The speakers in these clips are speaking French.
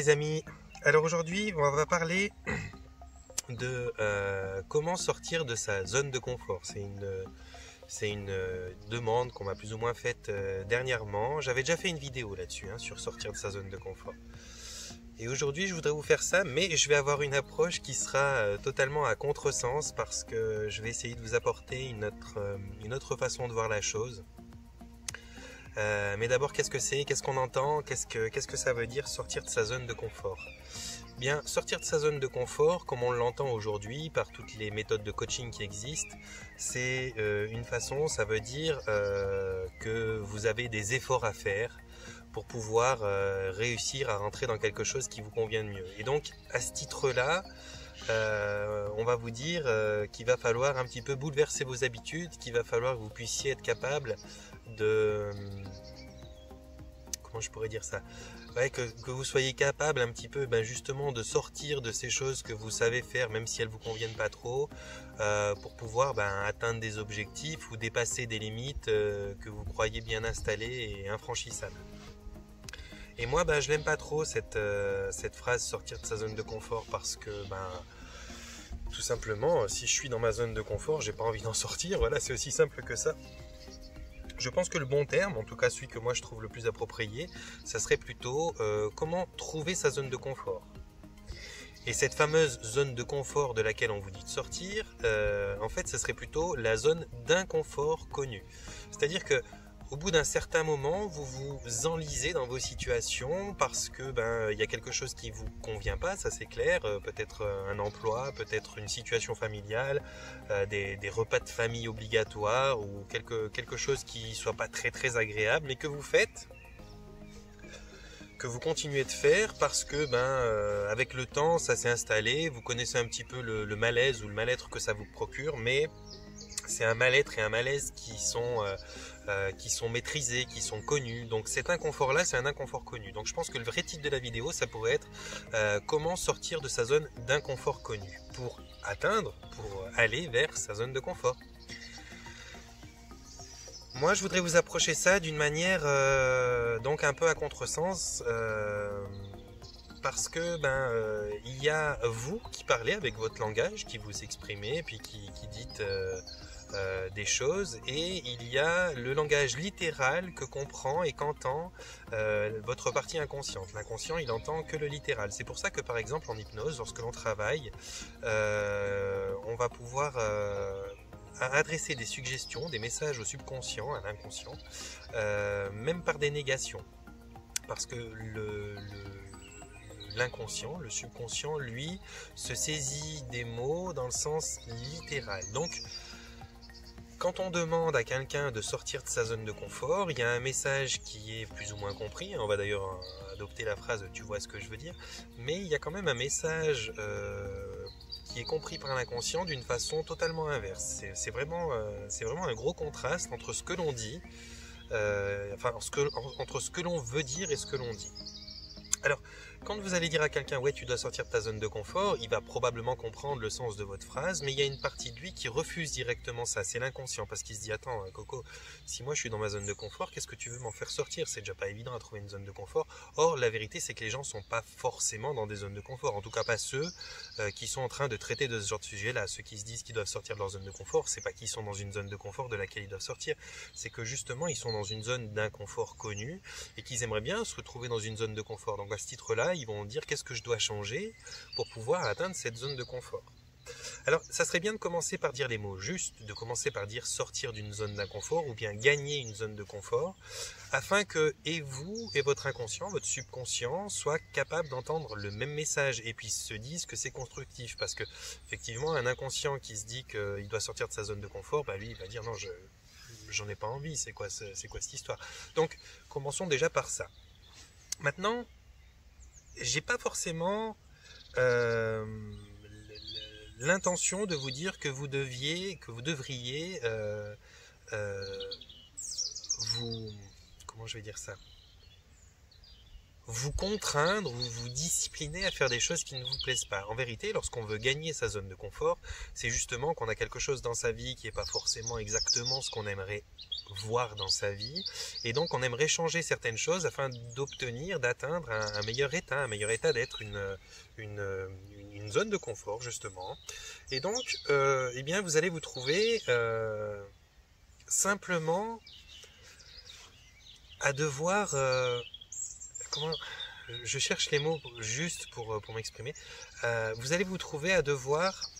les amis, alors aujourd'hui on va parler de comment sortir de sa zone de confort. C'est une demande qu'on m'a plus ou moins faite dernièrement. J'avais déjà fait une vidéo là-dessus, sur sortir de sa zone de confort. Et aujourd'hui je voudrais vous faire ça, mais je vais avoir une approche qui sera totalement à contresens parce que je vais essayer de vous apporter une autre façon de voir la chose. Mais d'abord, qu'est-ce que c'est? Qu'est-ce qu'on entend? Qu'est-ce que ça veut dire sortir de sa zone de confort? Bien, sortir de sa zone de confort, comme on l'entend aujourd'hui par toutes les méthodes de coaching qui existent, c'est une façon, ça veut dire que vous avez des efforts à faire pour pouvoir réussir à rentrer dans quelque chose qui vous convient de mieux. Et donc, à ce titre-là, on va vous dire qu'il va falloir un petit peu bouleverser vos habitudes, qu'il va falloir que vous puissiez être capable de... Comment je pourrais dire ça? Ouais, que vous soyez capable un petit peu justement de sortir de ces choses que vous savez faire, même si elles ne vous conviennent pas trop, pour pouvoir atteindre des objectifs ou dépasser des limites que vous croyez bien installées et infranchissables. Et moi, je n'aime pas trop cette phrase sortir de sa zone de confort parce que tout simplement, si je suis dans ma zone de confort, j'ai pas envie d'en sortir. Voilà, c'est aussi simple que ça. Je pense que le bon terme, en tout cas celui que moi je trouve le plus approprié, ça serait plutôt comment trouver sa zone de confort. Et cette fameuse zone de confort de laquelle on vous dit de sortir, en fait, ce serait plutôt la zone d'inconfort connu. C'est-à-dire que au bout d'un certain moment, vous vous enlisez dans vos situations parce que y a quelque chose qui vous convient pas, ça c'est clair. Peut-être un emploi, peut-être une situation familiale, des repas de famille obligatoires ou quelque chose qui soit pas très très agréable, mais que vous faites, que vous continuez de faire parce que avec le temps ça s'est installé. Vous connaissez un petit peu le malaise ou le mal-être que ça vous procure, mais c'est un mal-être et un malaise qui sont maîtrisés, qui sont connus. Donc cet inconfort-là, c'est un inconfort connu. Donc je pense que le vrai titre de la vidéo, ça pourrait être comment sortir de sa zone d'inconfort connu pour aller vers sa zone de confort. Moi, je voudrais vous approcher ça d'une manière donc un peu à contresens. Parce que il y a vous qui parlez avec votre langage, qui vous exprimez, puis qui dites des choses, et il y a le langage littéral que comprend et qu'entend votre partie inconsciente. L'inconscient, il entend que le littéral. C'est pour ça que par exemple en hypnose, lorsque l'on travaille, on va pouvoir adresser des suggestions, des messages au subconscient, à l'inconscient, même par des négations. Parce que l'inconscient, le subconscient, lui, se saisit des mots dans le sens littéral. Donc, quand on demande à quelqu'un de sortir de sa zone de confort, il y a un message qui est plus ou moins compris. On va d'ailleurs adopter la phrase « tu vois ce que je veux dire », mais il y a quand même un message qui est compris par l'inconscient d'une façon totalement inverse. C'est vraiment un gros contraste entre ce que l'on dit, entre ce que l'on veut dire et ce que l'on dit. Alors, quand vous allez dire à quelqu'un « ouais, tu dois sortir de ta zone de confort », il va probablement comprendre le sens de votre phrase, mais il y a une partie de lui qui refuse directement ça, c'est l'inconscient, parce qu'il se dit « attends, Coco, si moi je suis dans ma zone de confort, qu'est-ce que tu veux m'en faire sortir? C'est déjà pas évident à trouver une zone de confort. » Or, la vérité, c'est que les gens sont pas forcément dans des zones de confort, en tout cas pas ceux qui sont en train de traiter de ce genre de sujet-là. Ceux qui se disent qu'ils doivent sortir de leur zone de confort, c'est pas qu'ils sont dans une zone de confort de laquelle ils doivent sortir, c'est que justement, ils sont dans une zone d'inconfort connue et qu'ils aimeraient bien se retrouver dans une zone de confort. Donc à ce titre-là, ils vont dire qu'est-ce que je dois changer pour pouvoir atteindre cette zone de confort. Alors, ça serait bien de commencer par dire les mots justes, de commencer par dire sortir d'une zone d'inconfort ou bien gagner une zone de confort, afin que et vous et votre inconscient, votre subconscient, soient capables d'entendre le même message et puis se disent que c'est constructif. Parce que effectivement, un inconscient qui se dit qu'il doit sortir de sa zone de confort, lui, il va dire non, j'en ai pas envie, c'est quoi cette histoire? Donc, commençons déjà par ça. Maintenant, j'ai pas forcément l'intention de vous dire que vous devriez vous... Comment je vais dire ça? vous contraindre ou vous discipliner à faire des choses qui ne vous plaisent pas. En vérité, lorsqu'on veut gagner sa zone de confort, c'est justement qu'on a quelque chose dans sa vie qui n'est pas forcément exactement ce qu'on aimerait voir dans sa vie, et donc on aimerait changer certaines choses afin d'obtenir, d'atteindre un meilleur état d'être, une zone de confort justement. Et donc, eh bien, vous allez vous trouver simplement à devoir je cherche les mots juste pour m'exprimer. Vous allez vous trouver à devoir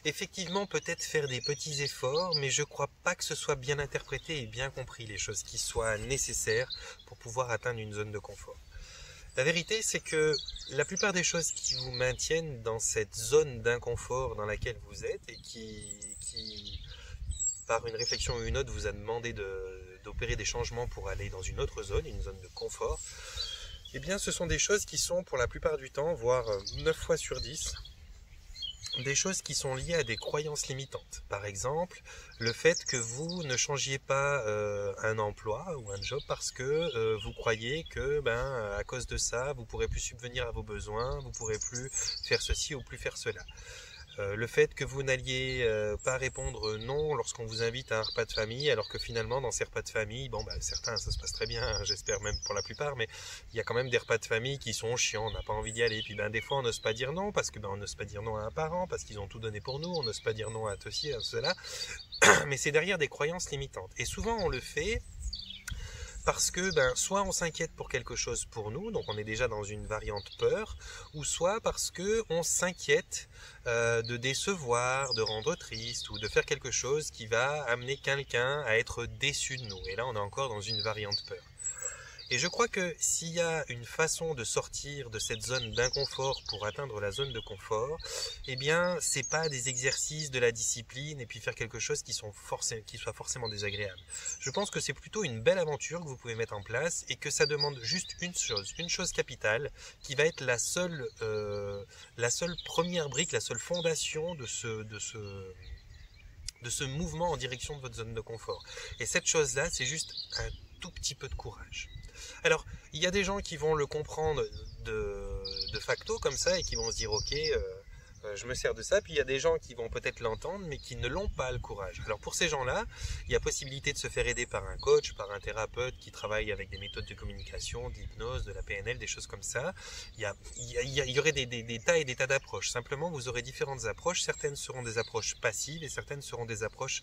effectivement peut-être faire des petits efforts, mais je ne crois pas que ce soit bien interprété et bien compris, les choses qui soient nécessaires pour pouvoir atteindre une zone de confort. La vérité, c'est que la plupart des choses qui vous maintiennent dans cette zone d'inconfort dans laquelle vous êtes et qui par une réflexion ou une autre, vous a demandé d'opérer des changements pour aller dans une autre zone, une zone de confort, eh bien ce sont des choses qui sont pour la plupart du temps, voire 9 fois sur 10, des choses qui sont liées à des croyances limitantes. Par exemple, le fait que vous ne changiez pas un emploi ou un job parce que vous croyez que à cause de ça, vous ne pourrez plus subvenir à vos besoins, vous ne pourrez plus faire ceci ou plus faire cela. Le fait que vous n'alliez pas répondre non lorsqu'on vous invite à un repas de famille, alors que finalement dans ces repas de famille, certains ça se passe très bien, hein, j'espère même pour la plupart, mais il y a quand même des repas de famille qui sont chiants, on n'a pas envie d'y aller, puis des fois on n'ose pas dire non, parce que on n'ose pas dire non à un parent, parce qu'ils ont tout donné pour nous, on n'ose pas dire non à ceci, à cela, mais c'est derrière des croyances limitantes, et souvent on le fait parce que soit on s'inquiète pour quelque chose pour nous, donc on est déjà dans une variante peur, ou soit parce que on s'inquiète de décevoir, de rendre triste, ou de faire quelque chose qui va amener quelqu'un à être déçu de nous. Et là on est encore dans une variante peur. Et je crois que s'il y a une façon de sortir de cette zone d'inconfort pour atteindre la zone de confort, eh bien, c'est pas des exercices de la discipline et puis faire quelque chose qui soit forcément désagréable. Je pense que c'est plutôt une belle aventure que vous pouvez mettre en place et que ça demande juste une chose capitale, qui va être la seule première brique, la seule fondation de ce mouvement en direction de votre zone de confort. Et cette chose-là, c'est juste un tout petit peu de courage. Alors, il y a des gens qui vont le comprendre de facto comme ça et qui vont se dire ok, je me sers de ça, puis il y a des gens qui vont peut-être l'entendre mais qui ne l'ont pas le courage. Alors pour ces gens-là, il y a possibilité de se faire aider par un coach, par un thérapeute qui travaille avec des méthodes de communication, de l'hypnose, de la PNL, des choses comme ça. Il y aurait des tas et des tas d'approches. Simplement, vous aurez différentes approches. Certaines seront des approches passives et certaines seront des approches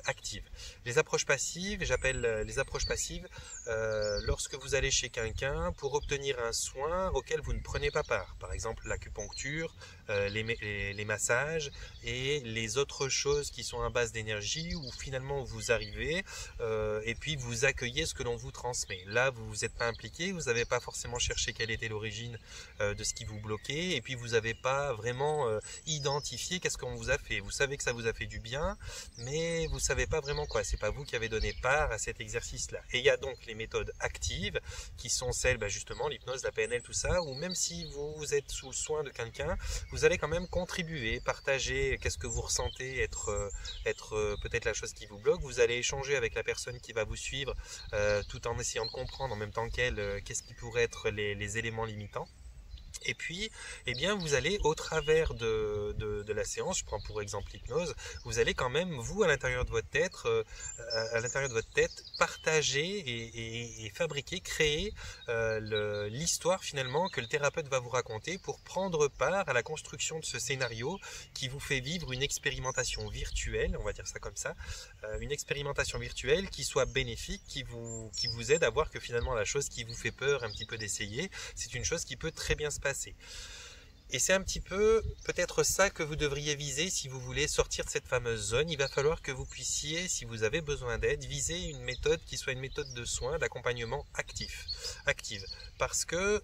actives. Les approches passives, j'appelle les approches passives lorsque vous allez chez quelqu'un pour obtenir un soin auquel vous ne prenez pas part. Par exemple, l'acupuncture, les massages et les autres choses qui sont à base d'énergie où finalement vous arrivez et puis vous accueillez ce que l'on vous transmet. Là, vous vous êtes pas impliqué, vous n'avez pas forcément cherché quelle était l'origine de ce qui vous bloquait et puis vous n'avez pas vraiment identifié qu'est-ce qu'on vous a fait. Vous savez que ça vous a fait du bien, mais vous savez pas vraiment quoi. C'est pas vous qui avez donné part à cet exercice-là. Et il y a donc les méthodes actives qui sont celles, justement, l'hypnose, la PNL, tout ça, où même si vous êtes sous le soin de quelqu'un, vous allez quand même contribuer, partager qu'est-ce que vous ressentez être peut-être la chose qui vous bloque. Vous allez échanger avec la personne qui va vous suivre tout en essayant de comprendre en même temps qu'elle qu'est-ce qui pourrait être les éléments limitants. Et puis, eh bien, vous allez, au travers de la séance, je prends pour exemple l'hypnose, vous allez quand même, vous, à l'intérieur de votre tête, partager et fabriquer, créer l'histoire finalement que le thérapeute va vous raconter pour prendre part à la construction de ce scénario qui vous fait vivre une expérimentation virtuelle, on va dire ça comme ça, une expérimentation virtuelle qui soit bénéfique, qui vous aide à voir que finalement la chose qui vous fait peur un petit peu d'essayer, c'est une chose qui peut très bien se passer. Et c'est un petit peu peut-être ça que vous devriez viser si vous voulez sortir de cette fameuse zone. Il va falloir que vous puissiez, si vous avez besoin d'aide, viser une méthode qui soit une méthode de soins, d'accompagnement active. Parce que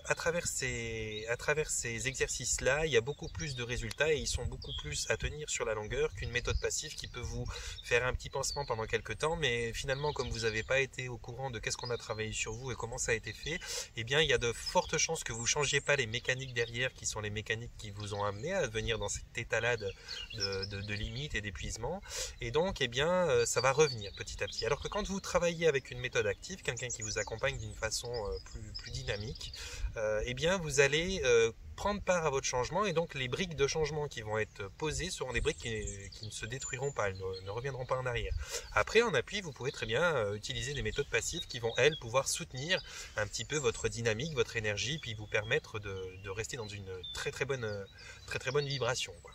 à travers ces exercices-là, il y a beaucoup plus de résultats et ils sont beaucoup plus à tenir sur la longueur qu'une méthode passive qui peut vous faire un petit pansement pendant quelques temps, mais finalement, comme vous n'avez pas été au courant de qu'est-ce qu'on a travaillé sur vous et comment ça a été fait, eh bien, il y a de fortes chances que vous ne changiez pas les mécaniques derrière qui qui sont les mécaniques qui vous ont amené à venir dans cet état-là de limite et d'épuisement. Et donc, eh bien, ça va revenir petit à petit. Alors que quand vous travaillez avec une méthode active, quelqu'un qui vous accompagne d'une façon plus dynamique, eh bien, vous allez prendre part à votre changement, et donc les briques de changement qui vont être posées seront des briques qui ne se détruiront pas, elles ne reviendront pas en arrière. Après, en appui, vous pouvez très bien utiliser des méthodes passives qui vont, elles, pouvoir soutenir un petit peu votre dynamique, votre énergie, puis vous permettre de rester dans une très bonne vibration, quoi.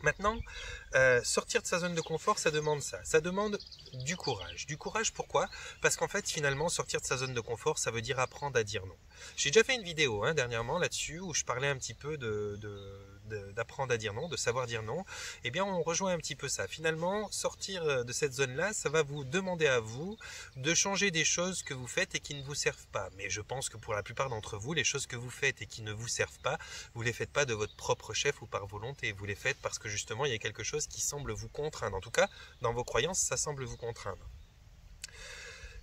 Maintenant, sortir de sa zone de confort, ça demande ça. Ça demande du courage. Du courage, pourquoi? Parce qu'en fait, finalement, sortir de sa zone de confort, ça veut dire apprendre à dire non. J'ai déjà fait une vidéo dernièrement là-dessus où je parlais un petit peu d'apprendre à dire non, de savoir dire non. Eh bien, on rejoint un petit peu ça. Finalement, sortir de cette zone-là, ça va vous demander à vous de changer des choses que vous faites et qui ne vous servent pas. Mais je pense que pour la plupart d'entre vous, les choses que vous faites et qui ne vous servent pas, vous les faites pas de votre propre chef ou par volonté. Vous les faites parce que justement, il y a quelque chose qui semble vous contraindre. En tout cas, dans vos croyances, ça semble vous contraindre.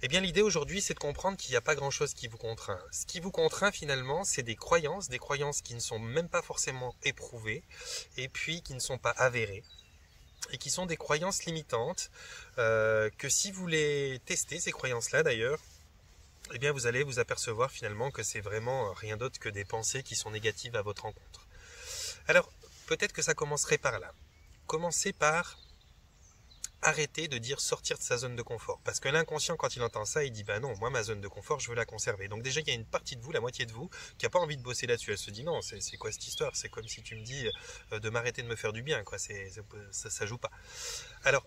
Eh bien, l'idée aujourd'hui, c'est de comprendre qu'il n'y a pas grand-chose qui vous contraint. Ce qui vous contraint finalement, c'est des croyances qui ne sont même pas forcément éprouvées, et puis qui ne sont pas avérées, et qui sont des croyances limitantes, que si vous les testez, ces croyances-là d'ailleurs, eh bien, vous allez vous apercevoir finalement que c'est vraiment rien d'autre que des pensées qui sont négatives à votre encontre. Alors, peut-être que ça commencerait par là. Commencez par arrêter de dire sortir de sa zone de confort. Parce que l'inconscient, quand il entend ça, il dit bah non, moi ma zone de confort, je veux la conserver. Donc déjà, il y a une partie de vous, la moitié de vous, qui n'a pas envie de bosser là-dessus. Elle se dit non, c'est quoi cette histoire? C'est comme si tu me dis de m'arrêter de me faire du bien, quoi. Ça joue pas. Alors,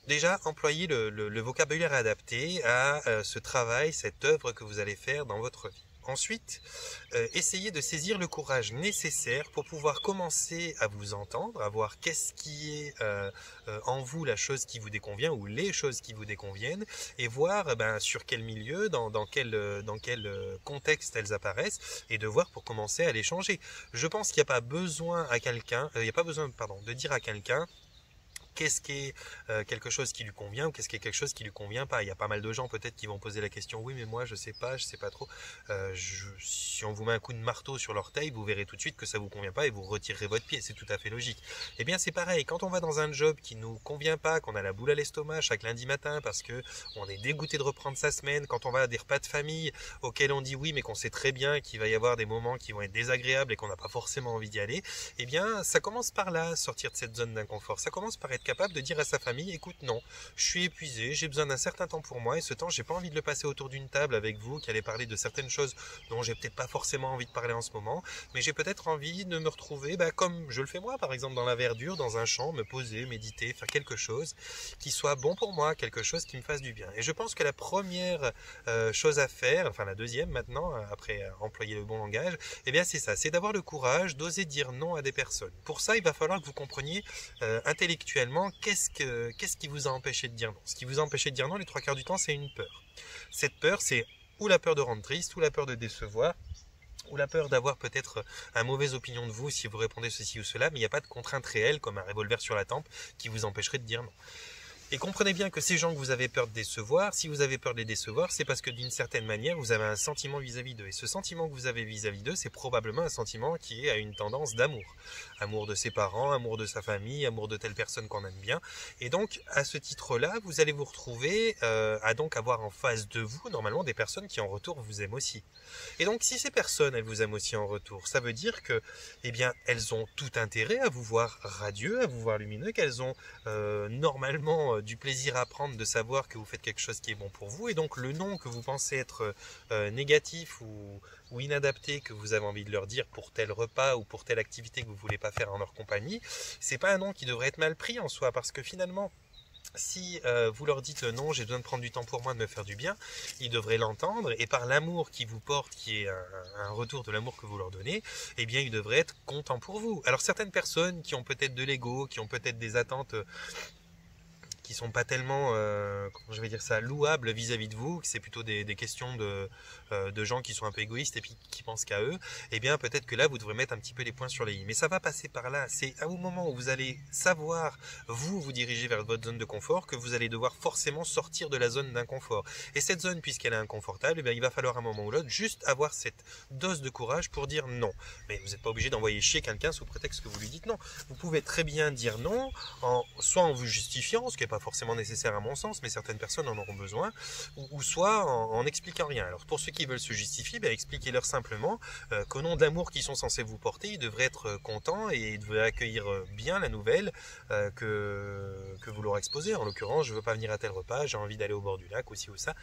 déjà, employez le vocabulaire adapté à ce travail, cette œuvre que vous allez faire dans votre vie. Ensuite, essayez de saisir le courage nécessaire pour pouvoir commencer à vous entendre, à voir qu'est-ce qui est en vous la chose qui vous déconvient ou les choses qui vous déconviennent, et voir sur quel milieu, dans quel contexte elles apparaissent, et de voir pour commencer à les changer. Je pense qu'il n'y a pas besoin à quelqu'un, il n'y a pas besoin, de dire à quelqu'un qu'est-ce qui est quelque chose qui lui convient ou qu'est-ce qui est quelque chose qui lui convient pas. Il y a pas mal de gens peut-être qui vont poser la question, oui mais moi je sais pas trop. Si on vous met un coup de marteau sur l'orteil, vous verrez tout de suite que ça vous convient pas et vous retirerez votre pied, c'est tout à fait logique. Eh bien c'est pareil, quand on va dans un job qui nous convient pas, qu'on a la boule à l'estomac chaque lundi matin parce que on est dégoûté de reprendre sa semaine, quand on va à des repas de famille auxquels on dit oui mais qu'on sait très bien qu'il va y avoir des moments qui vont être désagréables et qu'on n'a pas forcément envie d'y aller, eh bien ça commence par là, sortir de cette zone d'inconfort. Ça commence par être capable de dire à sa famille, écoute non, je suis épuisé, j'ai besoin d'un certain temps pour moi et ce temps j'ai pas envie de le passer autour d'une table avec vous qui allez parler de certaines choses dont j'ai peut-être pas forcément envie de parler en ce moment, mais j'ai peut-être envie de me retrouver comme je le fais moi par exemple dans la verdure, dans un champ, me poser, méditer, faire quelque chose qui soit bon pour moi, quelque chose qui me fasse du bien. Et je pense que la première chose à faire, enfin la deuxième maintenant, après employer le bon langage, eh bien c'est ça, c'est d'avoir le courage d'oser dire non à des personnes. Pour ça, il va falloir que vous compreniez intellectuellement qu'est-ce qui vous a empêché de dire non. Ce qui vous a empêché de dire non, les trois quarts du temps, c'est une peur. Cette peur, c'est ou la peur de rendre triste, ou la peur de décevoir, ou la peur d'avoir peut-être une mauvaise opinion de vous si vous répondez ceci ou cela, mais il n'y a pas de contrainte réelle, comme un revolver sur la tempe, qui vous empêcherait de dire non. Et comprenez bien que ces gens que vous avez peur de décevoir, si vous avez peur de les décevoir, c'est parce que d'une certaine manière, vous avez un sentiment vis-à-vis d'eux. Et ce sentiment que vous avez vis-à-vis d'eux, c'est probablement un sentiment qui est à une tendance d'amour. Amour de ses parents, amour de sa famille, amour de telle personne qu'on aime bien. Et donc, à ce titre-là, vous allez vous retrouver à donc avoir en face de vous, normalement, des personnes qui en retour vous aiment aussi. Et donc, si ces personnes, elles vous aiment aussi en retour, ça veut dire que, eh bien, elles ont tout intérêt à vous voir radieux, à vous voir lumineux, qu'elles ont normalement du plaisir à prendre de savoir que vous faites quelque chose qui est bon pour vous, et donc le non que vous pensez être négatif ou inadapté que vous avez envie de leur dire pour tel repas ou pour telle activité que vous voulez pas faire en leur compagnie, c'est pas un non qui devrait être mal pris en soi, parce que finalement si vous leur dites non, j'ai besoin de prendre du temps pour moi, de me faire du bien, ils devraient l'entendre, et par l'amour qu'ils vous portent, qui est un retour de l'amour que vous leur donnez, eh bien ils devraient être contents pour vous. Alors certaines personnes qui ont peut-être de l'ego, qui ont peut-être des attentes sont pas tellement, comment je vais dire ça, louables vis-à-vis de vous, que c'est plutôt des questions de gens qui sont un peu égoïstes et puis qui pensent qu'à eux, eh bien peut-être que là vous devrez mettre un petit peu les points sur les i. Mais ça va passer par là. C'est au moment où vous allez savoir vous diriger vers votre zone de confort que vous allez devoir forcément sortir de la zone d'inconfort. Et cette zone, puisqu'elle est inconfortable, eh bien il va falloir à un moment ou l'autre juste avoir cette dose de courage pour dire non. Mais vous n'êtes pas obligé d'envoyer chier quelqu'un sous prétexte que vous lui dites non. Vous pouvez très bien dire non, soit en vous justifiant, ce qui n'est pas forcément nécessaire à mon sens, mais certaines personnes en auront besoin, ou soit en n'expliquant rien. Alors pour ceux qui veulent se justifier, expliquez-leur simplement qu'au nom de l'amour qu'ils sont censés vous porter, ils devraient être contents et ils devraient accueillir bien la nouvelle que vous leur exposez. En l'occurrence, je ne veux pas venir à tel repas, j'ai envie d'aller au bord du lac, ou ci ou ça.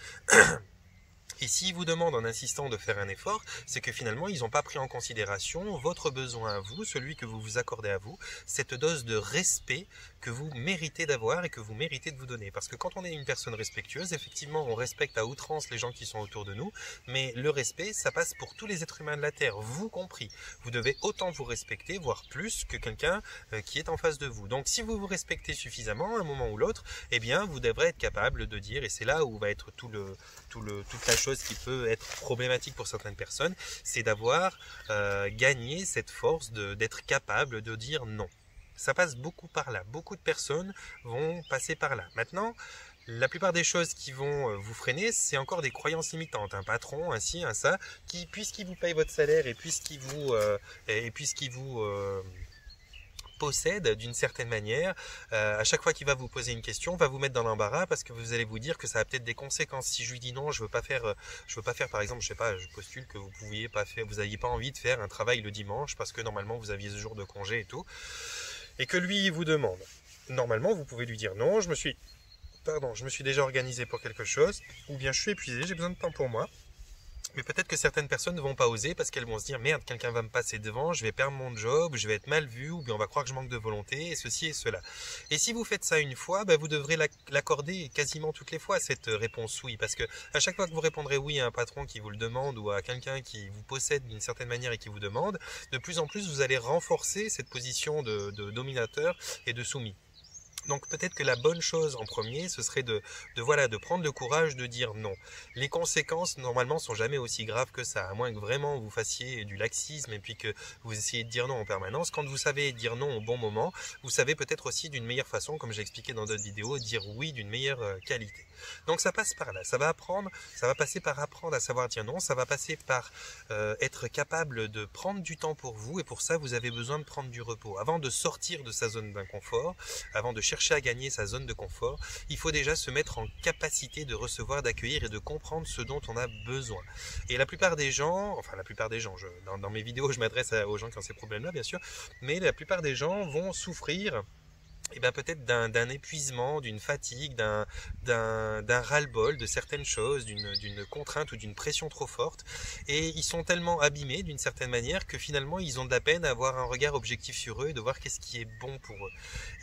Et s'ils vous demandent en insistant de faire un effort, c'est que finalement, ils n'ont pas pris en considération votre besoin à vous, celui que vous vous accordez à vous, cette dose de respect que vous méritez d'avoir et que vous méritez de vous donner. Parce que quand on est une personne respectueuse, effectivement, on respecte à outrance les gens qui sont autour de nous, mais le respect, ça passe pour tous les êtres humains de la Terre, vous compris. Vous devez autant vous respecter, voire plus, que quelqu'un qui est en face de vous. Donc si vous vous respectez suffisamment, à un moment ou l'autre, eh bien, vous devrez être capable de dire, et c'est là où va être toute la chose qui peut être problématique pour certaines personnes, c'est d'avoir gagné cette force d'être capable de dire non. Ça passe beaucoup par là. Beaucoup de personnes vont passer par là. Maintenant, la plupart des choses qui vont vous freiner, c'est encore des croyances limitantes. Un patron, un ci, un ça, qui, puisqu'il vous paye votre salaire et puisqu'il vous possède d'une certaine manière, à chaque fois qu'il va vous poser une question, va vous mettre dans l'embarras parce que vous allez vous dire que ça a peut-être des conséquences. Si je lui dis non, je veux pas faire par exemple, je sais pas, je postule que vous n'aviez pas envie de faire un travail le dimanche parce que normalement vous aviez ce jour de congé et tout, et que lui il vous demande. Normalement, vous pouvez lui dire non, je me suis déjà organisé pour quelque chose, ou bien je suis épuisé, j'ai besoin de temps pour moi. Mais peut-être que certaines personnes ne vont pas oser parce qu'elles vont se dire merde, quelqu'un va me passer devant, je vais perdre mon job, je vais être mal vu, ou bien on va croire que je manque de volonté, et ceci et cela. Et si vous faites ça une fois, vous devrez l'accorder quasiment toutes les fois, cette réponse oui. Parce que à chaque fois que vous répondrez oui à un patron qui vous le demande, ou à quelqu'un qui vous possède d'une certaine manière et qui vous demande, de plus en plus vous allez renforcer cette position de dominateur et de soumis. Donc peut-être que la bonne chose en premier, ce serait de prendre le courage de dire non. Les conséquences, normalement, sont jamais aussi graves que ça, à moins que vraiment vous fassiez du laxisme et puis que vous essayez de dire non en permanence. Quand vous savez dire non au bon moment, vous savez peut-être aussi d'une meilleure façon, comme j'ai expliqué dans d'autres vidéos, dire oui d'une meilleure qualité. Donc ça passe par là, ça va passer par apprendre à savoir dire non, ça va passer par être capable de prendre du temps pour vous, et pour ça vous avez besoin de prendre du repos. Avant de sortir de sa zone d'inconfort, avant de chercher à gagner sa zone de confort, il faut déjà se mettre en capacité de recevoir, d'accueillir et de comprendre ce dont on a besoin. Et la plupart des gens, dans mes vidéos je m'adresse aux gens qui ont ces problèmes-là bien sûr, mais la plupart des gens vont souffrir peut-être d'un épuisement, d'une fatigue, d'un ras-le-bol de certaines choses, d'une contrainte ou d'une pression trop forte, et ils sont tellement abîmés d'une certaine manière que finalement ils ont de la peine à avoir un regard objectif sur eux et de voir qu'est-ce qui est bon pour eux.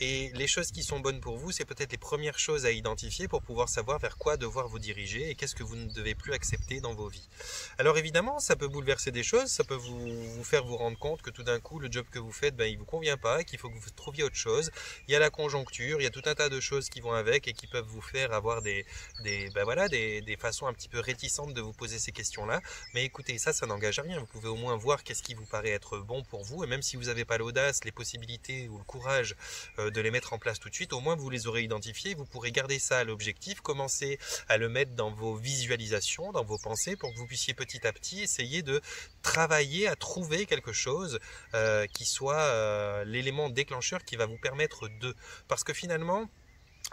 Et les choses qui sont bonnes pour vous, c'est peut-être les premières choses à identifier pour pouvoir savoir vers quoi devoir vous diriger et qu'est-ce que vous ne devez plus accepter dans vos vies. Alors évidemment, ça peut bouleverser des choses, ça peut vous faire vous rendre compte que tout d'un coup le job que vous faites, il vous convient pas, qu'il faut que vous trouviez autre chose. Il y a la conjoncture, il y a tout un tas de choses qui vont avec et qui peuvent vous faire avoir des façons un petit peu réticentes de vous poser ces questions-là. Mais écoutez, ça n'engage à rien. Vous pouvez au moins voir qu'est-ce qui vous paraît être bon pour vous, et même si vous n'avez pas l'audace, les possibilités ou le courage de les mettre en place tout de suite, au moins vous les aurez identifiés. Vous pourrez garder ça à l'objectif, commencer à le mettre dans vos visualisations, dans vos pensées, pour que vous puissiez petit à petit essayer de travailler à trouver quelque chose qui soit l'élément déclencheur qui va vous permettre de... Parce que finalement,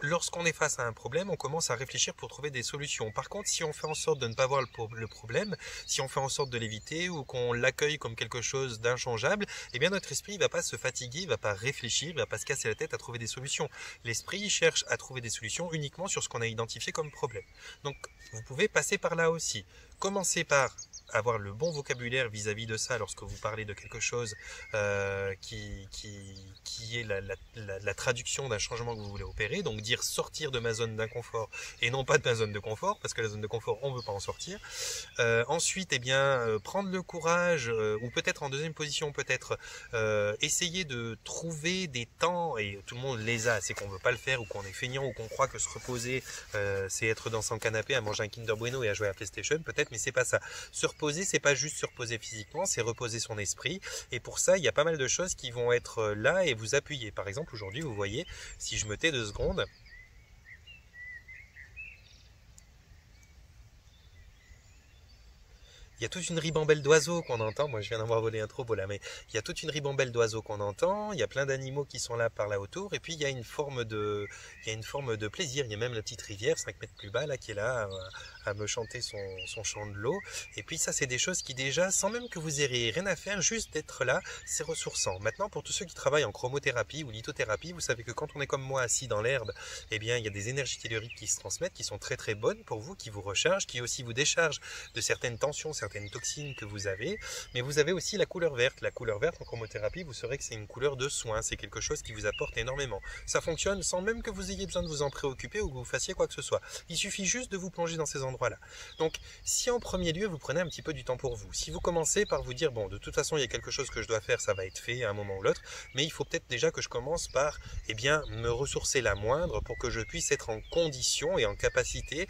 lorsqu'on est face à un problème, on commence à réfléchir pour trouver des solutions. Par contre, si on fait en sorte de ne pas voir le problème, si on fait en sorte de l'éviter ou qu'on l'accueille comme quelque chose d'inchangeable, eh bien notre esprit ne va pas se fatiguer, il ne va pas réfléchir, il ne va pas se casser la tête à trouver des solutions. L'esprit cherche à trouver des solutions uniquement sur ce qu'on a identifié comme problème. Donc, vous pouvez passer par là aussi. Commencez par avoir le bon vocabulaire vis-à-vis de ça lorsque vous parlez de quelque chose qui est la traduction d'un changement que vous voulez opérer. Donc dire sortir de ma zone d'inconfort et non pas de ma zone de confort, parce que la zone de confort, on ne veut pas en sortir. Ensuite, prendre le courage, ou peut-être en deuxième position, essayer de trouver des temps, et tout le monde les a, c'est qu'on ne veut pas le faire, ou qu'on est feignant, ou qu'on croit que se reposer, c'est être dans son canapé à manger un Kinder Bueno et à jouer à PlayStation, peut-être, mais c'est pas ça. Se reposer, c'est pas juste se reposer physiquement, c'est reposer son esprit, et pour ça, il y a pas mal de choses qui vont être là et vous appuyer. Par exemple, aujourd'hui, vous voyez, si je me tais 2 secondes, il y a toute une ribambelle d'oiseaux qu'on entend. Moi, je viens d'en voir voler un trop beau là, mais il y a toute une ribambelle d'oiseaux qu'on entend. Il y a plein d'animaux qui sont là par là autour. Et puis, il y a une forme de plaisir. Il y a même la petite rivière, 5 mètres plus bas, là, qui est là, à me chanter son chant de l'eau. Et puis, ça, c'est des choses qui, déjà, sans même que vous ayez rien à faire, juste d'être là, c'est ressourçant. Maintenant, pour tous ceux qui travaillent en chromothérapie ou lithothérapie, vous savez que quand on est comme moi, assis dans l'herbe, il y a des énergies telluriques qui se transmettent, qui sont très, très bonnes pour vous, qui vous rechargent, qui aussi vous déchargent de certaines tensions, certaines toxines que vous avez, mais vous avez aussi la couleur verte. La couleur verte en chromothérapie, vous saurez que c'est une couleur de soin, c'est quelque chose qui vous apporte énormément. Ça fonctionne sans même que vous ayez besoin de vous en préoccuper ou que vous fassiez quoi que ce soit. Il suffit juste de vous plonger dans ces endroits-là. Donc, si en premier lieu, vous prenez un petit peu du temps pour vous, si vous commencez par vous dire, bon, de toute façon, il y a quelque chose que je dois faire, ça va être fait à un moment ou l'autre, mais il faut peut-être déjà que je commence par, me ressourcer la moindre pour que je puisse être en condition et en capacité,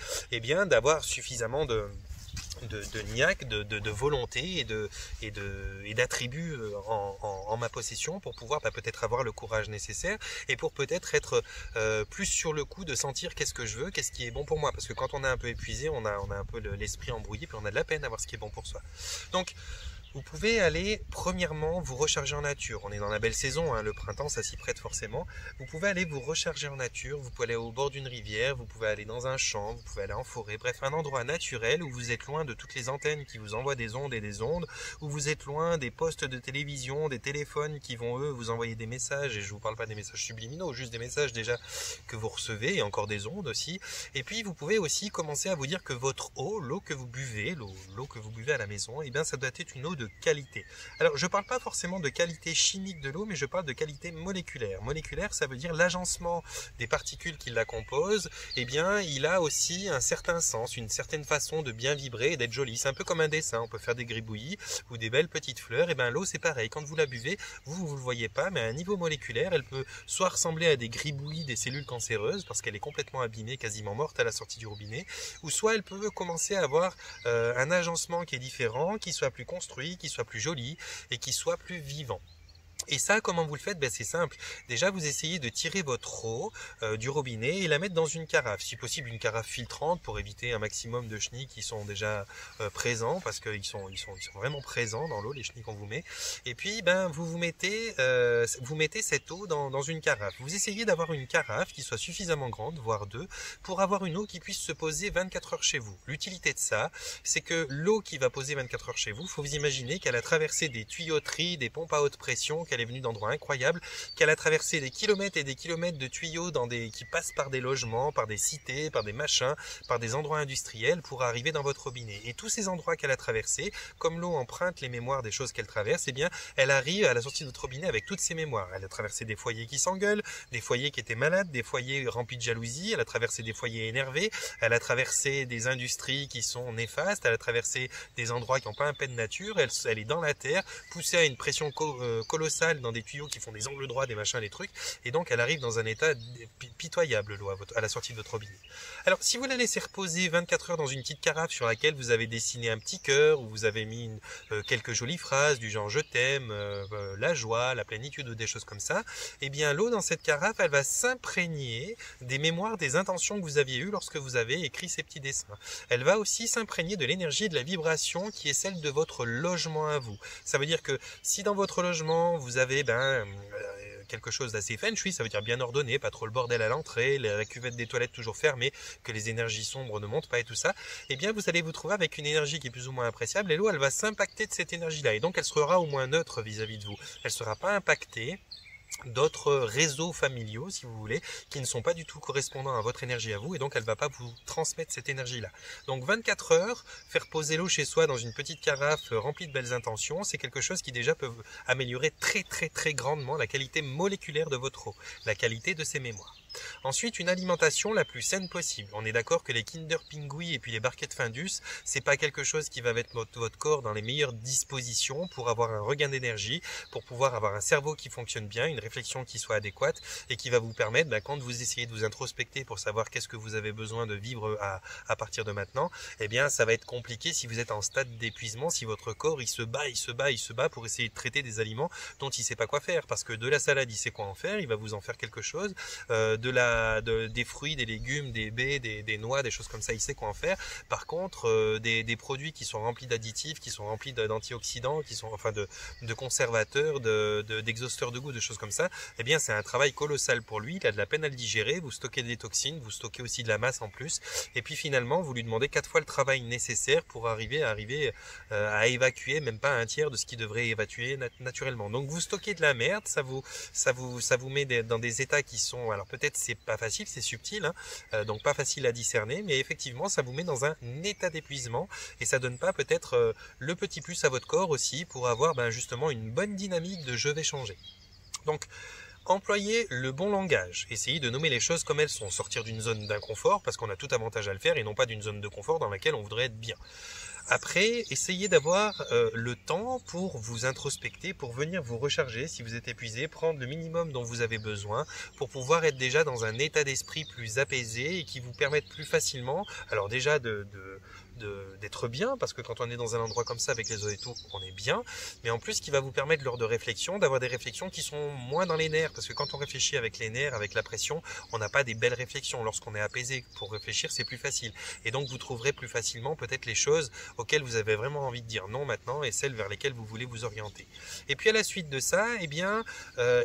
d'avoir suffisamment de niaque, de volonté et d'attributs en ma possession pour pouvoir peut-être avoir le courage nécessaire et pour peut-être être plus sur le coup de sentir qu'est-ce que je veux, qu'est-ce qui est bon pour moi. Parce que quand on est un peu épuisé, on a un peu l'esprit embrouillé, puis on a de la peine à voir ce qui est bon pour soi. Donc, vous pouvez aller, premièrement, vous recharger en nature. On est dans la belle saison, hein, le printemps, ça s'y prête forcément. Vous pouvez aller vous recharger en nature, vous pouvez aller au bord d'une rivière, vous pouvez aller dans un champ, vous pouvez aller en forêt. Bref, un endroit naturel où vous êtes loin de toutes les antennes qui vous envoient des ondes et des ondes, où vous êtes loin des postes de télévision, des téléphones qui vont, eux, vous envoyer des messages. Et je vous parle pas des messages subliminaux, juste des messages déjà que vous recevez, et encore des ondes aussi. Et puis, vous pouvez aussi commencer à vous dire que votre eau, l'eau que vous buvez, l'eau que vous buvez à la maison, ça doit être une eau de qualité. Alors, je ne parle pas forcément de qualité chimique de l'eau, mais je parle de qualité moléculaire. Moléculaire, ça veut dire l'agencement des particules qui la composent. Il a aussi un certain sens, une certaine façon de bien vibrer et d'être joli. C'est un peu comme un dessin. On peut faire des gribouillis ou des belles petites fleurs. L'eau, c'est pareil. Quand vous la buvez, vous le voyez pas, mais à un niveau moléculaire, elle peut soit ressembler à des gribouillis des cellules cancéreuses, parce qu'elle est complètement abîmée, quasiment morte à la sortie du robinet, ou soit elle peut commencer à avoir un agencement qui est différent, qui soit plus construit, qui soit plus joli et qui soit plus vivant. Et ça, comment vous le faites? C'est simple. Déjà, vous essayez de tirer votre eau du robinet et la mettre dans une carafe. Si possible, une carafe filtrante pour éviter un maximum de chenilles qui sont déjà présents, parce qu'ils sont vraiment présents dans l'eau, les chenilles qu'on vous met. Et puis, vous mettez cette eau dans une carafe. Vous essayez d'avoir une carafe qui soit suffisamment grande, voire 2, pour avoir une eau qui puisse se poser 24 heures chez vous. L'utilité de ça, c'est que l'eau qui va poser 24 heures chez vous, il faut vous imaginer qu'elle a traversé des tuyauteries, des pompes à haute pression, qu'elle est venue d'endroits incroyables, qu'elle a traversé des kilomètres et des kilomètres de tuyaux qui passent par des logements, par des cités, par des machins, par des endroits industriels pour arriver dans votre robinet. Et tous ces endroits qu'elle a traversés, comme l'eau emprunte les mémoires des choses qu'elle traverse, elle arrive à la sortie de votre robinet avec toutes ces mémoires. Elle a traversé des foyers qui s'engueulent, des foyers qui étaient malades, des foyers remplis de jalousie, elle a traversé des foyers énervés, elle a traversé des industries qui sont néfastes, elle a traversé des endroits qui n'ont pas un pet de nature, elle est dans la terre, poussée à une pression colossale dans des tuyaux qui font des angles droits, des machins, des trucs, et donc elle arrive dans un état pitoyable, l'eau, à la sortie de votre robinet. Alors, si vous la laissez reposer 24 heures dans une petite carafe sur laquelle vous avez dessiné un petit cœur, ou vous avez mis quelques jolies phrases du genre je t'aime, la joie, la plénitude, ou des choses comme ça, l'eau dans cette carafe, elle va s'imprégner des mémoires, des intentions que vous aviez eues lorsque vous avez écrit ces petits dessins. Elle va aussi s'imprégner de l'énergie et de la vibration qui est celle de votre logement à vous. Ça veut dire que si dans votre logement, vous avez quelque chose d'assez feng shui, ça veut dire bien ordonné, pas trop le bordel à l'entrée, la cuvette des toilettes toujours fermée, que les énergies sombres ne montent pas et tout ça, vous allez vous trouver avec une énergie qui est plus ou moins appréciable, et l'eau, elle va s'impacter de cette énergie-là, et donc elle sera au moins neutre vis-à-vis de vous. Elle ne sera pas impactée d'autres réseaux familiaux, si vous voulez, qui ne sont pas du tout correspondants à votre énergie à vous, et donc elle ne va pas vous transmettre cette énergie-là. Donc 24 heures, faire poser l'eau chez soi dans une petite carafe remplie de belles intentions, c'est quelque chose qui déjà peut améliorer très grandement la qualité moléculaire de votre eau, la qualité de ses mémoires. Ensuite, une alimentation la plus saine possible. On est d'accord que les Kinder Pingui et puis les barquettes Findus, c'est pas quelque chose qui va mettre votre corps dans les meilleures dispositions pour avoir un regain d'énergie, pour pouvoir avoir un cerveau qui fonctionne bien, une réflexion qui soit adéquate et qui va vous permettre, quand vous essayez de vous introspecter pour savoir qu'est-ce que vous avez besoin de vivre à partir de maintenant, eh bien, ça va être compliqué si vous êtes en stade d'épuisement, si votre corps, il se bat pour essayer de traiter des aliments dont il sait pas quoi faire, parce que de la salade, il sait quoi en faire, il va vous en faire quelque chose, des fruits, des légumes, des baies, des noix, des choses comme ça, il sait quoi en faire. Par contre, des produits qui sont remplis d'additifs, qui sont remplis d'antioxydants, qui sont enfin de conservateurs, d'exhausteurs de goût, de choses comme ça, eh bien c'est un travail colossal pour lui, il a de la peine à le digérer, vous stockez des toxines, vous stockez aussi de la masse en plus, et puis finalement vous lui demandez 4 fois le travail nécessaire pour arriver à évacuer même pas un tiers de ce qu'il devrait évacuer naturellement. Donc vous stockez de la merde, ça vous met dans des états qui sont, alors peut-être c'est pas facile, c'est subtil, hein, donc pas facile à discerner, mais effectivement ça vous met dans un état d'épuisement et ça donne pas peut-être le petit plus à votre corps aussi pour avoir justement une bonne dynamique de je vais changer. Donc employez le bon langage, essayez de nommer les choses comme elles sont, sortir d'une zone d'inconfort parce qu'on a tout avantage à le faire et non pas d'une zone de confort dans laquelle on voudrait être bien. Après, essayez d'avoir le temps pour vous introspecter, pour venir vous recharger si vous êtes épuisé, prendre le minimum dont vous avez besoin pour pouvoir être déjà dans un état d'esprit plus apaisé et qui vous permette plus facilement, alors déjà d'être bien, parce que quand on est dans un endroit comme ça avec les eaux et tout, on est bien, mais en plus qui va vous permettre lors de réflexion d'avoir des réflexions qui sont moins dans les nerfs, parce que quand on réfléchit avec les nerfs, avec la pression, on n'a pas des belles réflexions. Lorsqu'on est apaisé pour réfléchir, c'est plus facile. Et donc vous trouverez plus facilement peut-être les choses auxquelles vous avez vraiment envie de dire non maintenant et celles vers lesquelles vous voulez vous orienter. Et puis à la suite de ça, eh bien,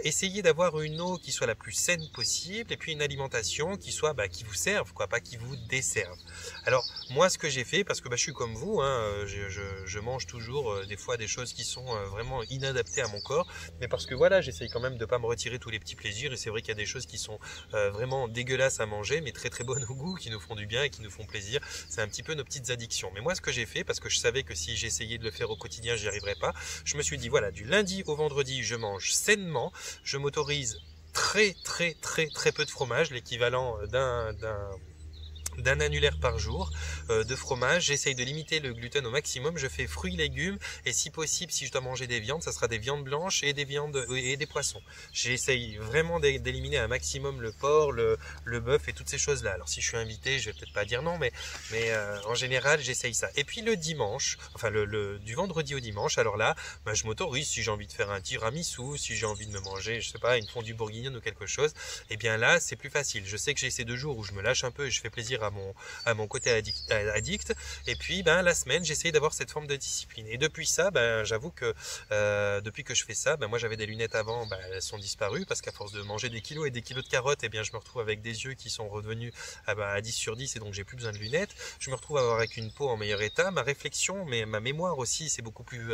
essayez d'avoir une eau qui soit la plus saine possible et puis une alimentation qui soit qui vous serve, quoi, pas qui vous desserve. Alors moi ce que j'ai fait, parce que je suis comme vous, hein, je mange toujours des fois des choses qui sont vraiment inadaptées à mon corps, mais parce que voilà, j'essaye quand même de pas me retirer tous les petits plaisirs et c'est vrai qu'il y a des choses qui sont vraiment dégueulasses à manger mais très bonnes au goût, qui nous font du bien et qui nous font plaisir. C'est un petit peu nos petites addictions. Mais moi ce que j'ai fait, parce que je savais que si j'essayais de le faire au quotidien, j'y arriverais pas, je me suis dit voilà, du lundi au vendredi, je mange sainement, je m'autorise très peu de fromage, l'équivalent d'un annulaire par jour de fromage. J'essaye de limiter le gluten au maximum. Je fais fruits, légumes et si possible, si je dois manger des viandes, ça sera des viandes blanches et des viandes et des poissons. J'essaye vraiment d'éliminer un maximum le porc, le bœuf et toutes ces choses-là. Alors si je suis invité, je vais peut-être pas dire non, mais en général, j'essaye ça. Et puis le dimanche, enfin du vendredi au dimanche, alors là, je m'autorise si j'ai envie de faire un tiramisu, si j'ai envie de me manger, je sais pas, une fondue bourguignonne ou quelque chose. Et bien là, c'est plus facile. Je sais que j'ai ces 2 jours où je me lâche un peu et je fais plaisir à mon côté addict, et puis la semaine j'essaye d'avoir cette forme de discipline et depuis ça j'avoue que depuis que je fais ça, moi j'avais des lunettes avant, elles sont disparues parce qu'à force de manger des kilos et des kilos de carottes, et bien je me retrouve avec des yeux qui sont revenus à 10 sur 10 et donc j'ai plus besoin de lunettes. Je me retrouve avec une peau en meilleur état, ma réflexion, mais ma mémoire aussi c'est beaucoup plus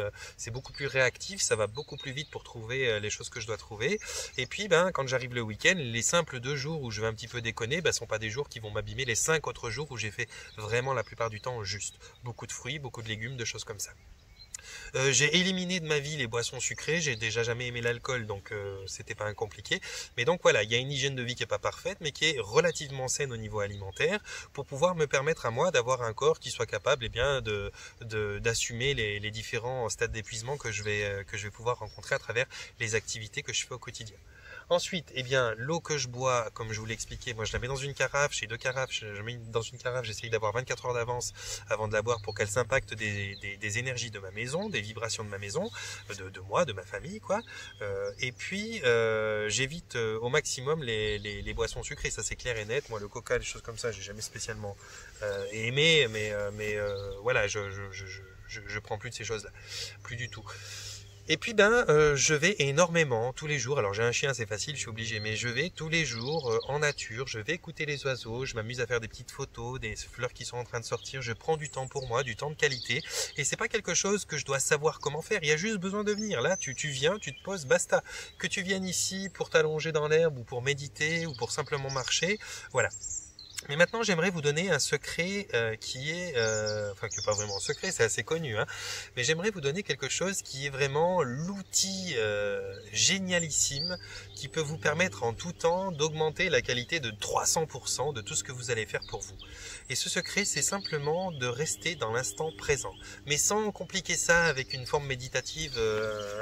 réactif, ça va beaucoup plus vite pour trouver les choses que je dois trouver. Et puis quand j'arrive le week-end, les simples 2 jours où je vais un petit peu déconner sont pas des jours qui vont m'abîmer les 5 autres jours où j'ai fait vraiment la plupart du temps juste beaucoup de fruits, beaucoup de légumes, de choses comme ça. J'ai éliminé de ma vie les boissons sucrées, j'ai déjà jamais aimé l'alcool, donc c'était pas compliqué. Mais donc voilà, il y a une hygiène de vie qui est pas parfaite, mais qui est relativement saine au niveau alimentaire, pour pouvoir me permettre à moi d'avoir un corps qui soit capable d'assumer les différents stades d'épuisement que je vais pouvoir rencontrer à travers les activités que je fais au quotidien. Ensuite, l'eau que je bois, comme je vous l'ai expliqué, moi je la mets dans une carafe, j'ai 2 carafes, je mets dans une carafe, j'essaye d'avoir 24 heures d'avance avant de la boire pour qu'elle s'impacte des énergies de ma maison, des vibrations de ma maison, de moi, de ma famille, quoi. Et puis, j'évite au maximum les boissons sucrées, ça c'est clair et net. Moi le coca, des choses comme ça, j'ai jamais spécialement aimé, mais voilà, je prends plus de ces choses-là, plus du tout. Et puis je vais énormément tous les jours, alors j'ai un chien c'est facile, je suis obligé, mais je vais tous les jours en nature, je vais écouter les oiseaux, je m'amuse à faire des petites photos, des fleurs qui sont en train de sortir, je prends du temps pour moi, du temps de qualité, et c'est pas quelque chose que je dois savoir comment faire, il y a juste besoin de venir, là tu viens, tu te poses, basta, que tu viennes ici pour t'allonger dans l'herbe ou pour méditer ou pour simplement marcher, voilà. Mais maintenant, j'aimerais vous donner un secret qui est, enfin, qui n'est pas vraiment un secret, c'est assez connu, hein, mais j'aimerais vous donner quelque chose qui est vraiment l'outil génialissime qui peut vous permettre en tout temps d'augmenter la qualité de 300% de tout ce que vous allez faire pour vous. Et ce secret, c'est simplement de rester dans l'instant présent, mais sans compliquer ça avec une forme méditative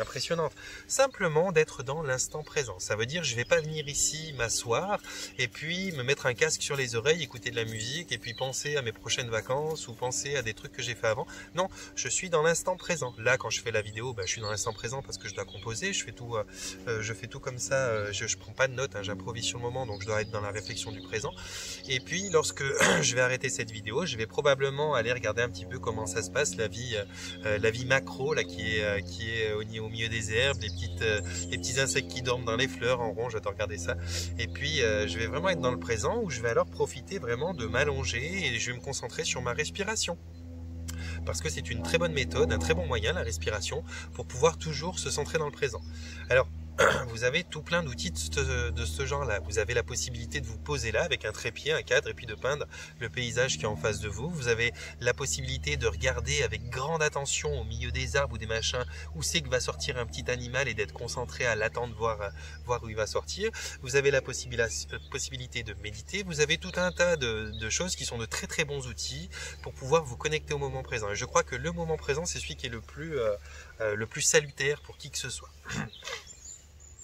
impressionnante. Simplement d'être dans l'instant présent. Ça veut dire, je ne vais pas venir ici m'asseoir et puis me mettre un casque sur les oreilles, écouter de la musique et puis penser à mes prochaines vacances ou penser à des trucs que j'ai fait avant. Non, je suis dans l'instant présent. Là, quand je fais la vidéo, je suis dans l'instant présent parce que je dois composer. Je fais tout comme ça. Je prends pas de notes, hein, j'improvise sur le moment, donc je dois être dans la réflexion du présent. Et puis, lorsque je vais arrêter cette vidéo, je vais probablement aller regarder un petit peu comment ça se passe, la vie macro là, qui est au milieu des herbes, les petits insectes qui dorment dans les fleurs en rond. J'adore regarder ça. Et puis, je vais vraiment être dans le présent où je vais alors profiter vraiment de m'allonger et je vais me concentrer sur ma respiration. Parce que c'est une très bonne méthode, un très bon moyen, la respiration, pour pouvoir toujours se centrer dans le présent. Alors, vous avez tout plein d'outils de ce genre-là. Vous avez la possibilité de vous poser là avec un trépied, un cadre et puis de peindre le paysage qui est en face de vous. Vous avez la possibilité de regarder avec grande attention au milieu des arbres ou des machins où c'est que va sortir un petit animal et d'être concentré à l'attendre, voir où il va sortir. Vous avez la possibilité de méditer. Vous avez tout un tas de choses qui sont de très très bons outils pour pouvoir vous connecter au moment présent. Et je crois que le moment présent, c'est celui qui est le plus salutaire pour qui que ce soit.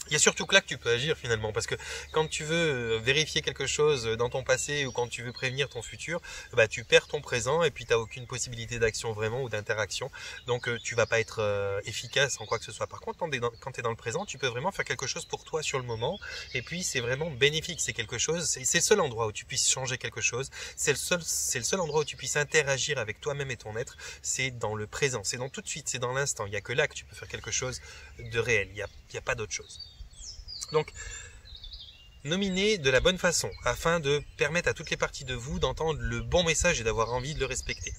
Il y a surtout que là que tu peux agir finalement, parce que quand tu veux vérifier quelque chose dans ton passé ou quand tu veux prévenir ton futur, tu perds ton présent et puis tu n'as aucune possibilité d'action vraiment ou d'interaction. Donc tu vas pas être efficace en quoi que ce soit. Par contre, quand tu es dans le présent, tu peux vraiment faire quelque chose pour toi sur le moment et puis c'est vraiment bénéfique. C'est quelque chose, c'est le seul endroit où tu puisses changer quelque chose. C'est le seul endroit où tu puisses interagir avec toi-même et ton être. C'est dans le présent, c'est dans tout de suite, c'est dans l'instant. Il n'y a que là que tu peux faire quelque chose de réel. Il y a pas d'autre chose. Donc, nominez de la bonne façon afin de permettre à toutes les parties de vous d'entendre le bon message et d'avoir envie de le respecter.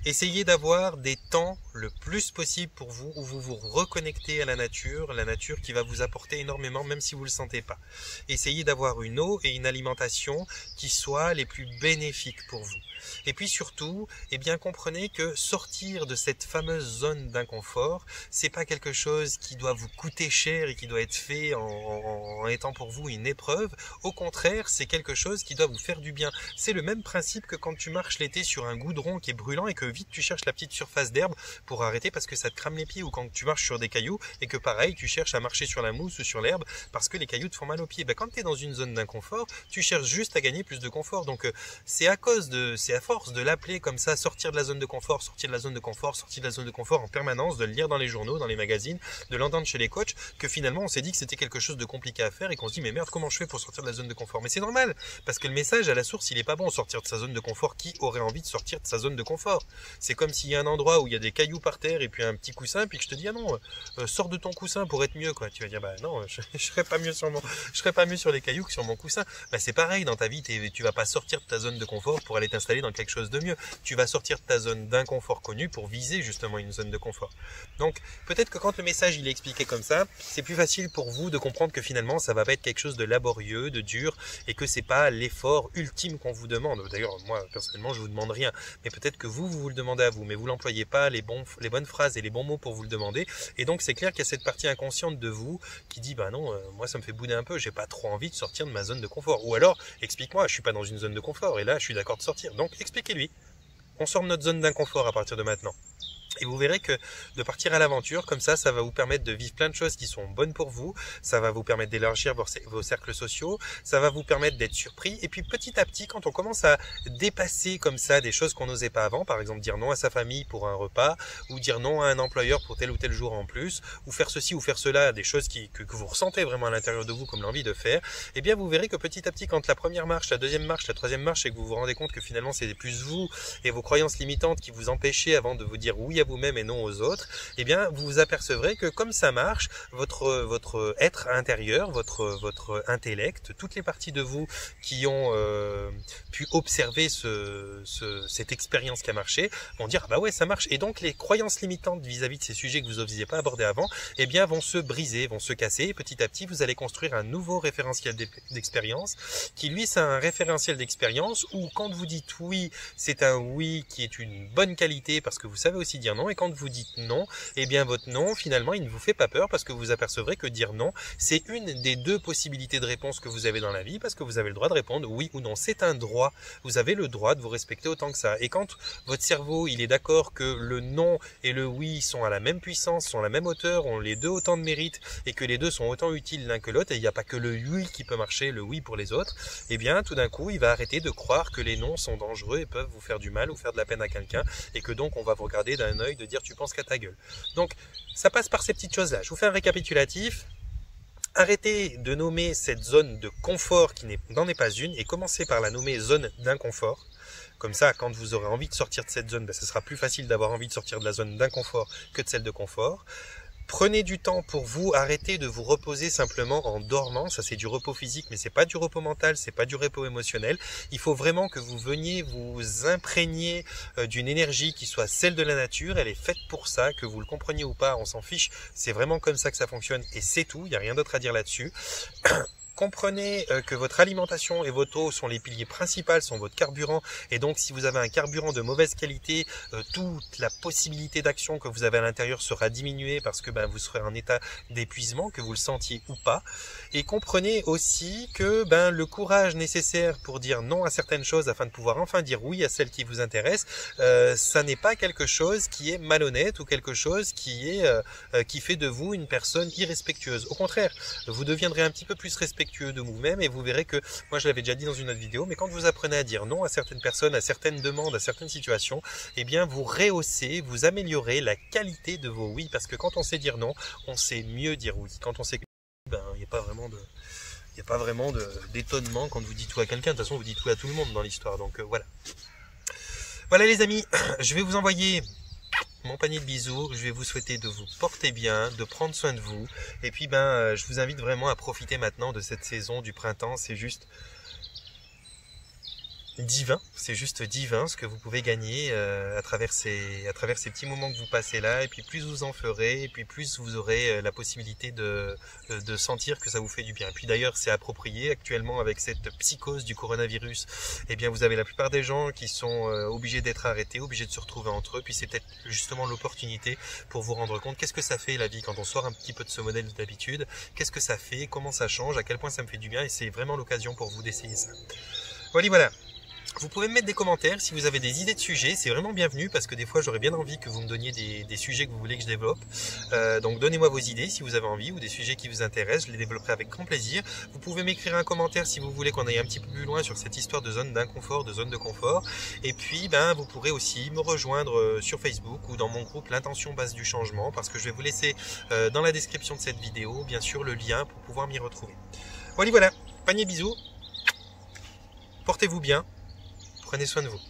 Essayez d'avoir des temps le plus possible pour vous où vous vous reconnectez à la nature qui va vous apporter énormément même si vous ne le sentez pas. Essayez d'avoir une eau et une alimentation qui soient les plus bénéfiques pour vous. Et puis surtout, comprenez que sortir de cette fameuse zone d'inconfort, c'est pas quelque chose qui doit vous coûter cher et qui doit être fait en étant pour vous une épreuve. Au contraire, c'est quelque chose qui doit vous faire du bien. C'est le même principe que quand tu marches l'été sur un goudron qui est brûlant et que vite tu cherches la petite surface d'herbe pour arrêter parce que ça te crame les pieds, ou quand tu marches sur des cailloux et que pareil, tu cherches à marcher sur la mousse ou sur l'herbe parce que les cailloux te font mal aux pieds. Quand tu es dans une zone d'inconfort, tu cherches juste à gagner plus de confort. Donc c'est à force de l'appeler comme ça, sortir de la zone de confort, sortir de la zone de confort, sortir de la zone de confort en permanence, de le lire dans les journaux, dans les magazines, de l'entendre chez les coachs, que finalement on s'est dit que c'était quelque chose de compliqué à faire et qu'on se dit mais merde, comment je fais pour sortir de la zone de confort? Mais c'est normal, parce que le message à la source, il est pas bon. Sortir de sa zone de confort, qui aurait envie de sortir de sa zone de confort? C'est comme s'il y a un endroit où il y a des cailloux par terre et puis un petit coussin, puis que je te dis ah non, sors de ton coussin pour être mieux, quoi. Tu vas dire non, je serais pas mieux sur les cailloux que sur mon coussin. C'est pareil dans ta vie, tu vas pas sortir de ta zone de confort pour aller t'installer dans quelque chose de mieux. Tu vas sortir de ta zone d'inconfort connue pour viser justement une zone de confort. Donc peut-être que quand le message il est expliqué comme ça, c'est plus facile pour vous de comprendre que finalement ça va pas être quelque chose de laborieux, de dur, et que c'est pas l'effort ultime qu'on vous demande. D'ailleurs moi personnellement je vous demande rien, mais peut-être que vous le demandez à vous, mais vous l'employez pas les bonnes phrases et les bons mots pour vous le demander, et donc c'est clair qu'il y a cette partie inconsciente de vous qui dit non, moi ça me fait bouder un peu, j'ai pas trop envie de sortir de ma zone de confort, ou alors explique-moi, je suis pas dans une zone de confort et là je suis d'accord de sortir, donc expliquez-lui. On sort de notre zone d'inconfort à partir de maintenant. Et vous verrez que de partir à l'aventure, comme ça va vous permettre de vivre plein de choses qui sont bonnes pour vous, ça va vous permettre d'élargir vos cercles sociaux, ça va vous permettre d'être surpris, et puis petit à petit, quand on commence à dépasser comme ça des choses qu'on n'osait pas avant, par exemple dire non à sa famille pour un repas, ou dire non à un employeur pour tel ou tel jour en plus, ou faire ceci ou faire cela, des choses que vous ressentez vraiment à l'intérieur de vous comme l'envie de faire, et bien vous verrez que petit à petit, quand la première marche, la deuxième marche, la troisième marche, et que vous vous rendez compte que finalement c'est plus vous et vos croyances limitantes qui vous empêchaient avant de vous dire oui à vous-même et non aux autres, eh bien vous vous apercevrez que comme ça marche, votre être intérieur, votre intellect, toutes les parties de vous qui ont pu observer cette expérience qui a marché, vont dire ah bah ouais ça marche. Et donc les croyances limitantes vis-à-vis de ces sujets que vous n'osiez pas aborder avant, eh bien vont se briser, vont se casser. Et petit à petit, vous allez construire un nouveau référentiel d'expérience qui lui c'est un référentiel d'expérience où quand vous dites oui, c'est un oui qui est une bonne qualité parce que vous savez aussi dire non, et quand vous dites non, eh bien votre non finalement il ne vous fait pas peur parce que vous apercevrez que dire non c'est une des deux possibilités de réponse que vous avez dans la vie, parce que vous avez le droit de répondre oui ou non, c'est un droit, vous avez le droit de vous respecter autant que ça. Et quand votre cerveau il est d'accord que le non et le oui sont à la même puissance, sont à la même hauteur, ont les deux autant de mérite et que les deux sont autant utiles l'un que l'autre, et il n'y a pas que le oui qui peut marcher, le oui pour les autres, eh bien tout d'un coup il va arrêter de croire que les non sont dangereux et peuvent vous faire du mal ou faire de la peine à quelqu'un, et que donc on va vous regarder d'un œil de dire tu penses qu'à ta gueule. Donc ça passe par ces petites choses là. Je vous fais un récapitulatif. Arrêtez de nommer cette zone de confort qui n'en est pas une, et commencez par la nommer zone d'inconfort. Comme ça, quand vous aurez envie de sortir de cette zone, ben, ce sera plus facile d'avoir envie de sortir de la zone d'inconfort que de celle de confort. Prenez du temps pour vous, arrêtez de vous reposer simplement en dormant, ça c'est du repos physique mais c'est pas du repos mental, c'est pas du repos émotionnel. Il faut vraiment que vous veniez vous imprégner d'une énergie qui soit celle de la nature, elle est faite pour ça, que vous le compreniez ou pas, on s'en fiche, c'est vraiment comme ça que ça fonctionne et c'est tout, il n'y a rien d'autre à dire là-dessus. Comprenez que votre alimentation et votre eau sont les piliers principaux, sont votre carburant, et donc si vous avez un carburant de mauvaise qualité, toute la possibilité d'action que vous avez à l'intérieur sera diminuée parce que vous serez en état d'épuisement, que vous le sentiez ou pas. Et comprenez aussi que le courage nécessaire pour dire non à certaines choses afin de pouvoir enfin dire oui à celles qui vous intéressent, ça n'est pas quelque chose qui est malhonnête ou quelque chose qui fait de vous une personne irrespectueuse. Au contraire, vous deviendrez un petit peu plus respectueux de vous-même et vous verrez que, moi je l'avais déjà dit dans une autre vidéo, mais quand vous apprenez à dire non à certaines personnes, à certaines demandes, à certaines situations, eh bien vous rehaussez, vous améliorez la qualité de vos oui, parce que quand on sait dire non, on sait mieux dire oui. Quand on sait que il n'y a pas vraiment d'étonnement quand vous dites tout à quelqu'un. De toute façon vous dites tout à tout le monde dans l'histoire, donc voilà. Voilà les amis, je vais vous envoyer mon panier de bisous, je vais vous souhaiter de vous porter bien, de prendre soin de vous, et puis je vous invite vraiment à profiter maintenant de cette saison du printemps. C'est juste divin, ce que vous pouvez gagner à travers ces petits moments que vous passez là, et puis plus vous en ferez, et puis plus vous aurez la possibilité de sentir que ça vous fait du bien. Et puis d'ailleurs c'est approprié actuellement avec cette psychose du coronavirus, eh bien vous avez la plupart des gens qui sont obligés d'être arrêtés, obligés de se retrouver entre eux, puis c'est peut-être justement l'opportunité pour vous rendre compte qu'est-ce que ça fait la vie quand on sort un petit peu de ce modèle d'habitude, qu'est-ce que ça fait, comment ça change, à quel point ça me fait du bien, et c'est vraiment l'occasion pour vous d'essayer ça. Voilà. Vous pouvez me mettre des commentaires si vous avez des idées de sujets, c'est vraiment bienvenu parce que des fois j'aurais bien envie que vous me donniez des sujets que vous voulez que je développe. Donc donnez-moi vos idées si vous avez envie, ou des sujets qui vous intéressent, je les développerai avec grand plaisir. Vous pouvez m'écrire un commentaire si vous voulez qu'on aille un petit peu plus loin sur cette histoire de zone d'inconfort, de zone de confort. Et puis vous pourrez aussi me rejoindre sur Facebook ou dans mon groupe L'intention base du changement, parce que je vais vous laisser dans la description de cette vidéo bien sûr le lien pour pouvoir m'y retrouver. Voilà, panier bisous, portez-vous bien. Prenez soin de vous.